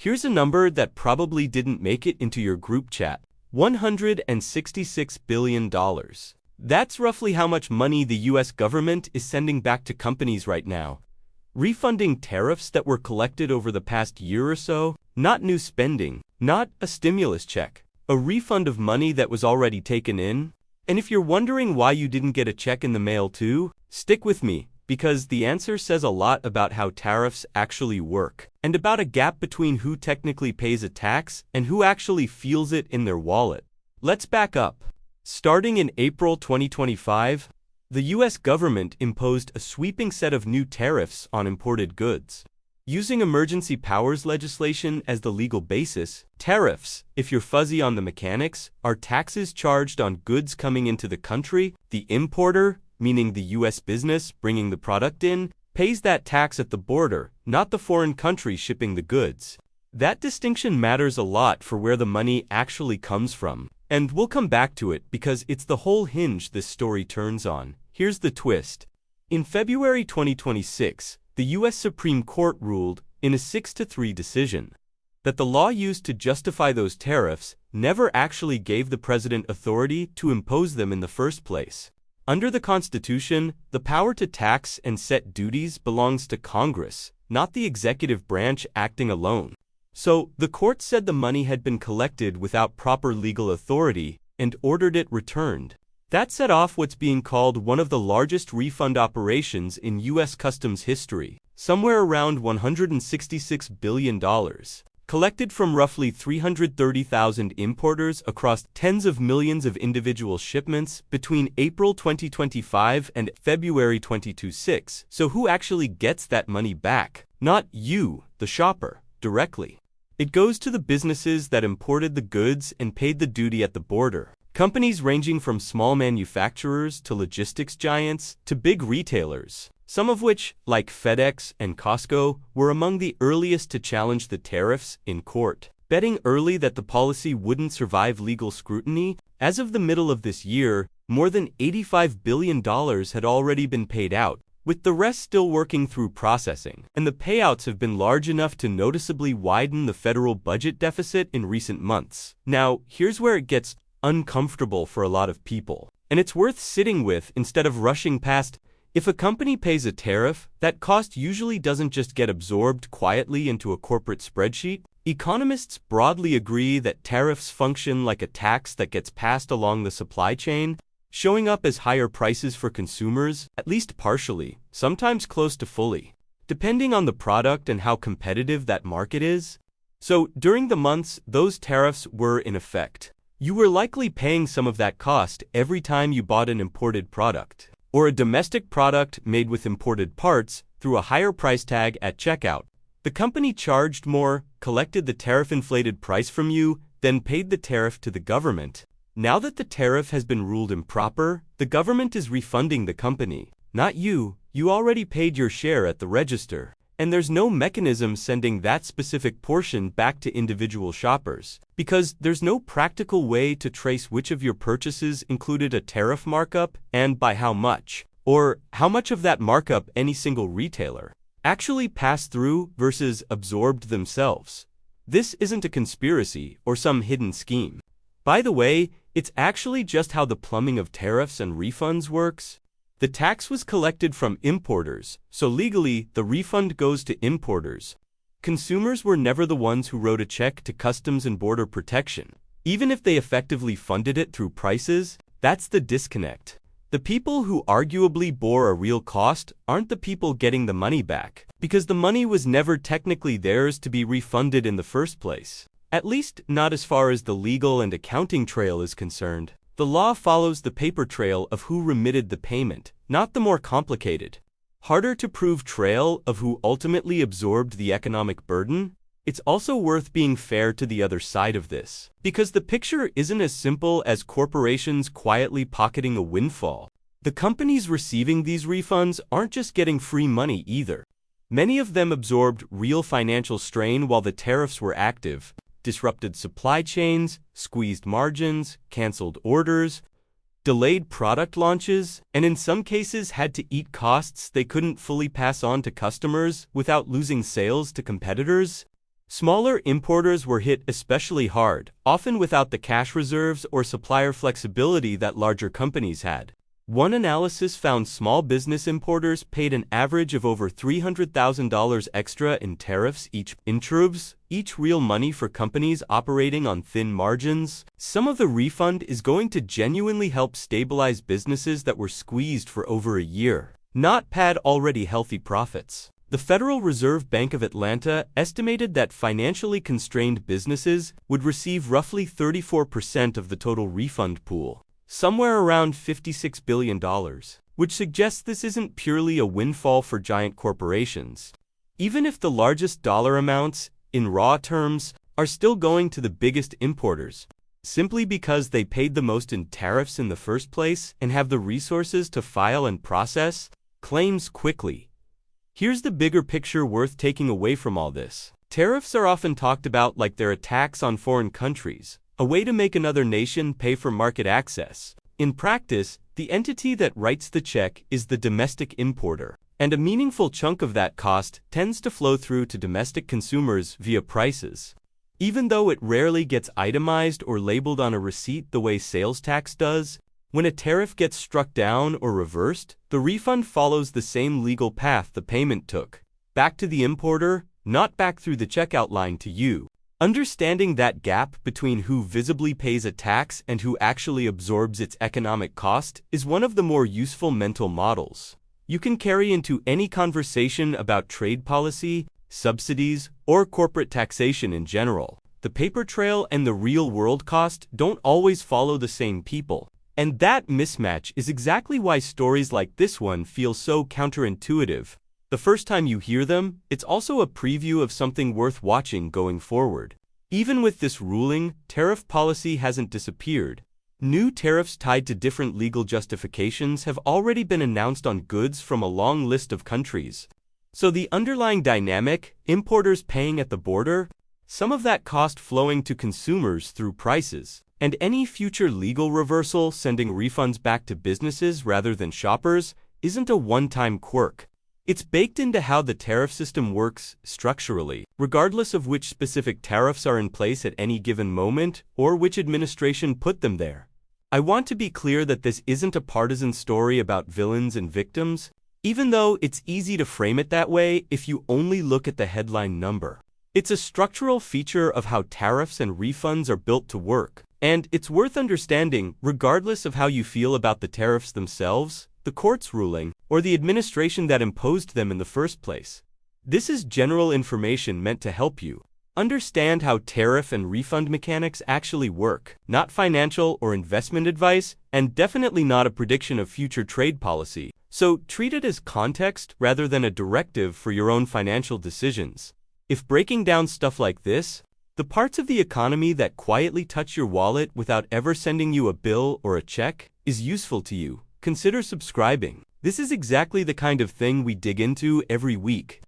Here's a number that probably didn't make it into your group chat. $166 billion. That's roughly how much money the US government is sending back to companies right now. Refunding tariffs that were collected over the past year or so, not new spending, not a stimulus check, a refund of money that was already taken in. And if you're wondering why you didn't get a check in the mail too, stick with me, because the answer says a lot about how tariffs actually work, and about a gap between who technically pays a tax and who actually feels it in their wallet. Let's back up. Starting in April 2025, the US government imposed a sweeping set of new tariffs on imported goods. Using emergency powers legislation as the legal basis, tariffs, if you're fuzzy on the mechanics, are taxes charged on goods coming into the country. The importer, meaning the US business bringing the product in, pays that tax at the border, not the foreign country shipping the goods. That distinction matters a lot for where the money actually comes from. And we'll come back to it because it's the whole hinge this story turns on. Here's the twist. In February 2026, the US Supreme Court ruled, in a 6-3 decision, that the law used to justify those tariffs never actually gave the president authority to impose them in the first place. Under the Constitution, the power to tax and set duties belongs to Congress, not the executive branch acting alone. So, the court said the money had been collected without proper legal authority and ordered it returned. That set off what's being called one of the largest refund operations in US customs history, somewhere around $166 billion, collected from roughly 330,000 importers across tens of millions of individual shipments between April 2025 and February 2026. So who actually gets that money back? Not you, the shopper, directly. It goes to the businesses that imported the goods and paid the duty at the border. Companies ranging from small manufacturers to logistics giants to big retailers, some of which, like FedEx and Costco, were among the earliest to challenge the tariffs in court, betting early that the policy wouldn't survive legal scrutiny. As of the middle of this year, more than $85 billion had already been paid out, with the rest still working through processing, and the payouts have been large enough to noticeably widen the federal budget deficit in recent months. Now, here's where it gets uncomfortable for a lot of people, and it's worth sitting with instead of rushing past. If a company pays a tariff, that cost usually doesn't just get absorbed quietly into a corporate spreadsheet. Economists broadly agree that tariffs function like a tax that gets passed along the supply chain, showing up as higher prices for consumers, at least partially, sometimes close to fully, depending on the product and how competitive that market is. So, during the months those tariffs were in effect, you were likely paying some of that cost every time you bought an imported product, or a domestic product made with imported parts, through a higher price tag at checkout. The company charged more, collected the tariff-inflated price from you, then paid the tariff to the government. Now that the tariff has been ruled improper, the government is refunding the company, not you. You already paid your share at the register, and there's no mechanism sending that specific portion back to individual shoppers, because there's no practical way to trace which of your purchases included a tariff markup and by how much, or how much of that markup any single retailer actually passed through versus absorbed themselves. This isn't a conspiracy or some hidden scheme. By the way, it's actually just how the plumbing of tariffs and refunds works. The tax was collected from importers, so legally, the refund goes to importers. Consumers were never the ones who wrote a check to Customs and Border Protection. Even if they effectively funded it through prices, that's the disconnect. The people who arguably bore a real cost aren't the people getting the money back, because the money was never technically theirs to be refunded in the first place. At least, not as far as the legal and accounting trail is concerned. The law follows the paper trail of who remitted the payment, not the more complicated, harder to prove trail of who ultimately absorbed the economic burden. It's also worth being fair to the other side of this, because the picture isn't as simple as corporations quietly pocketing a windfall. The companies receiving these refunds aren't just getting free money either. Many of them absorbed real financial strain while the tariffs were active, disrupted supply chains, squeezed margins, canceled orders, delayed product launches, and in some cases had to eat costs they couldn't fully pass on to customers without losing sales to competitors. Smaller importers were hit especially hard, often without the cash reserves or supplier flexibility that larger companies had. One analysis found small business importers paid an average of over $300,000 extra in tariffs each. In truths, each real money for companies operating on thin margins. Some of the refund is going to genuinely help stabilize businesses that were squeezed for over a year, not pad already healthy profits. The Federal Reserve Bank of Atlanta estimated that financially constrained businesses would receive roughly 34% of the total refund pool, somewhere around $56 billion, which suggests this isn't purely a windfall for giant corporations. Even if the largest dollar amounts, in raw terms, are still going to the biggest importers, simply because they paid the most in tariffs in the first place and have the resources to file and process claims quickly. Here's the bigger picture worth taking away from all this. Tariffs are often talked about like they're a tax on foreign countries, a way to make another nation pay for market access. In practice, the entity that writes the check is the domestic importer, and a meaningful chunk of that cost tends to flow through to domestic consumers via prices. Even though it rarely gets itemized or labeled on a receipt the way sales tax does, when a tariff gets struck down or reversed, the refund follows the same legal path the payment took, back to the importer, not back through the checkout line to you. Understanding that gap between who visibly pays a tax and who actually absorbs its economic cost is one of the more useful mental models you can carry into any conversation about trade policy, subsidies, or corporate taxation in general. The paper trail and the real-world cost don't always follow the same people. And that mismatch is exactly why stories like this one feel so counterintuitive. The first time you hear them, it's also a preview of something worth watching going forward. Even with this ruling, tariff policy hasn't disappeared. New tariffs tied to different legal justifications have already been announced on goods from a long list of countries. So the underlying dynamic, importers paying at the border, some of that cost flowing to consumers through prices, and any future legal reversal sending refunds back to businesses rather than shoppers, isn't a one-time quirk. It's baked into how the tariff system works structurally, regardless of which specific tariffs are in place at any given moment or which administration put them there. I want to be clear that this isn't a partisan story about villains and victims, even though it's easy to frame it that way if you only look at the headline number. It's a structural feature of how tariffs and refunds are built to work. And it's worth understanding, regardless of how you feel about the tariffs themselves, the court's ruling, or the administration that imposed them in the first place. This is general information meant to help you understand how tariff and refund mechanics actually work, not financial or investment advice, and definitely not a prediction of future trade policy. So treat it as context rather than a directive for your own financial decisions. If breaking down stuff like this, the parts of the economy that quietly touch your wallet without ever sending you a bill or a check, is useful to you, consider subscribing. This is exactly the kind of thing we dig into every week.